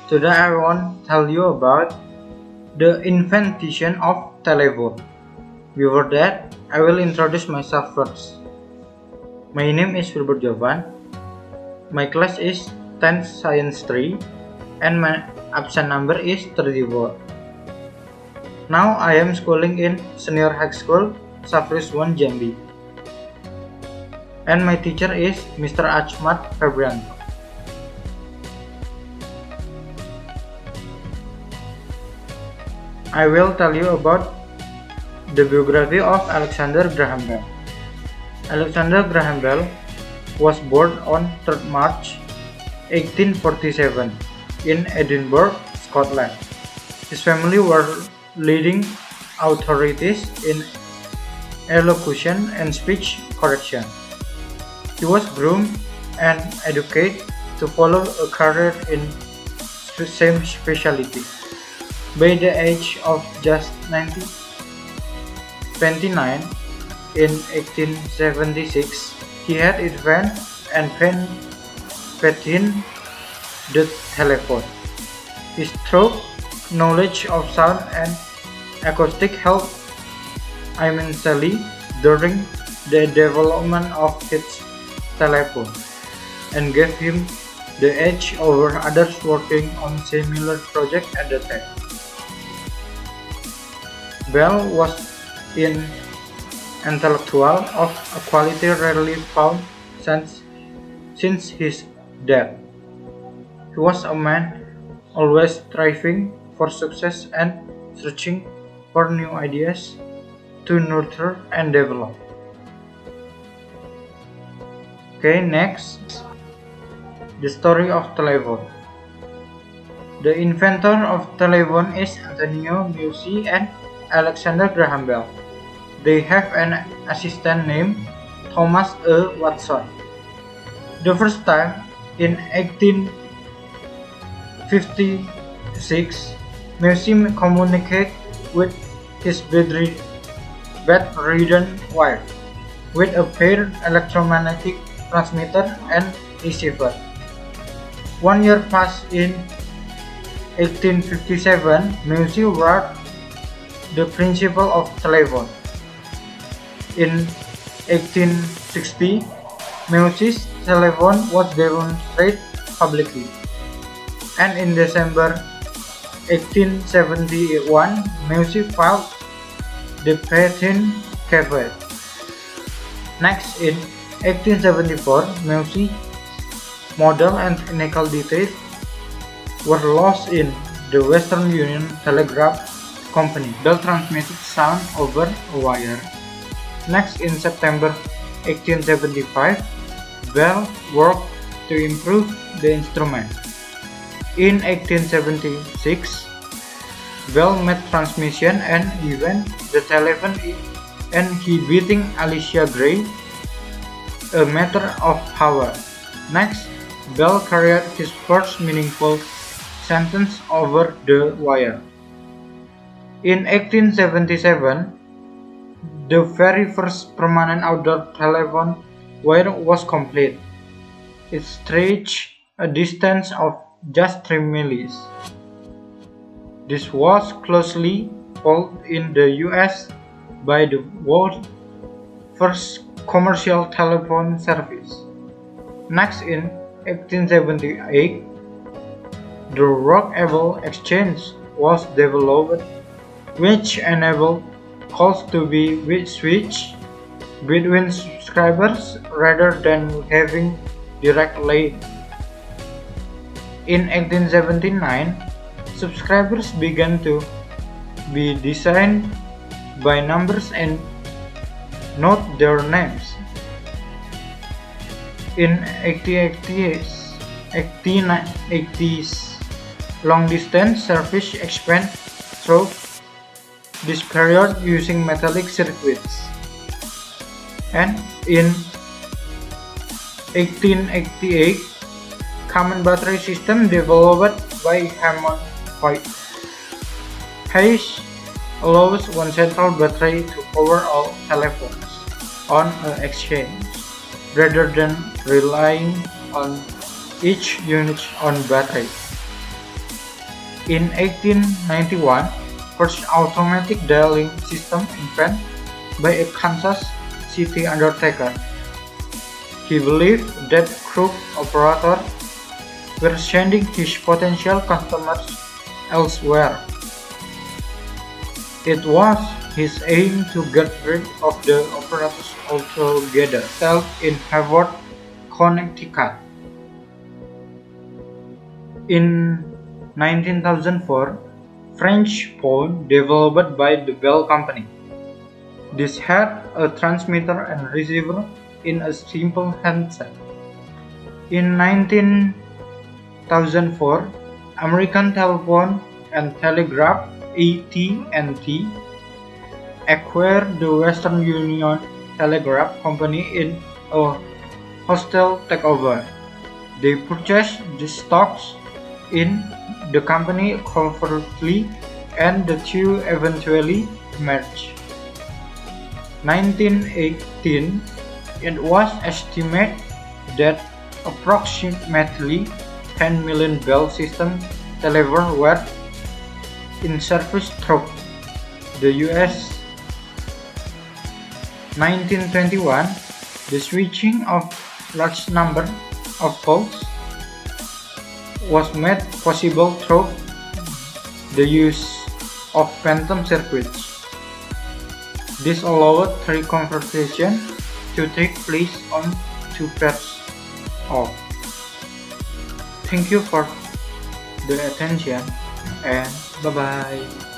Today I want to tell you about the invention of telephone. Before that, I will introduce myself first. My name is Vilbert Jhovan. My class is 10th Science 3 and my absent number is 34. Now I am schooling in Senior High School, Safris 1 Jambi. And my teacher is Mr. Achmat Febrianto. I will tell you about the biography of Alexander Graham Bell. Alexander Graham Bell was born on 3rd March 1847 in Edinburgh, Scotland. His family were leading authorities in elocution and speech correction. He was groomed and educated to follow a career in same specialty. By the age of just 29 in 1876, he had invented and patented the telephone. His thorough knowledge of sound and acoustic helped immensely during the development of his telephone and gave him the edge over others working on similar projects at the time. Bell was an intellectual of a quality rarely found since his death. He was a man always striving for success and searching for new ideas to nurture and develop. Okay, next, the story of telephone. The inventor of telephone is Antonio Meucci and Alexander Graham Bell. They have an assistant named Thomas A. Watson. The first time in 1856, Meucci communicated with his bedridden wife with a pair electromagnetic transmitter and receiver. 1 year passed in 1857, Meucci wrote the principle of telephone. In 1860, Meucci's telephone was demonstrated publicly, and in December 1871, Meucci filed the patent caveat. Next, in 1874, Meucci's model and technical details were lost in the Western Union Telegraph Company. Bell transmitted sound over a wire. Next, in September 1875, Bell worked to improve the instrument. In 1876, Bell made transmission and even the telephone inhibiting Alicia Gray a matter of power. Next, Bell carried his first meaningful sentence over the wire. In 1877, the very first permanent outdoor telephone wire was complete. It stretched a distance of just 3 miles. This was closely followed in the US by the world's first commercial telephone service. Next, in 1878, the Rockable Exchange was developed, which enabled calls to be switched between subscribers rather than having direct line. In 1879, subscribers began to be designated by numbers and not their names. In 1880s, long-distance service expanded through this period using metallic circuits. And in 1888, common battery system developed by Hammond Hayes allows one central battery to power all telephones on an exchange, rather than relying on each unit on battery. In 1891, first automatic dialing system invented by a Kansas City undertaker. He believed that crook operators were sending his potential customers elsewhere. It was his aim to get rid of the operators altogether, settled in Hartford, Connecticut. In 1904, French phone developed by the Bell Company. This had a transmitter and receiver in a simple handset. In 1904, American Telephone and Telegraph (AT&T) acquired the Western Union Telegraph Company in a hostile takeover. They purchased the stocks in the company covertly, and the two eventually merged. 1918, it was estimated that approximately 10 million Bell system telephone were in service throughout the U.S. 1921, the switching of large number of calls was made possible through the use of phantom circuits. This allowed three conversations to take place on two pairs of. Thank you for the attention and bye bye.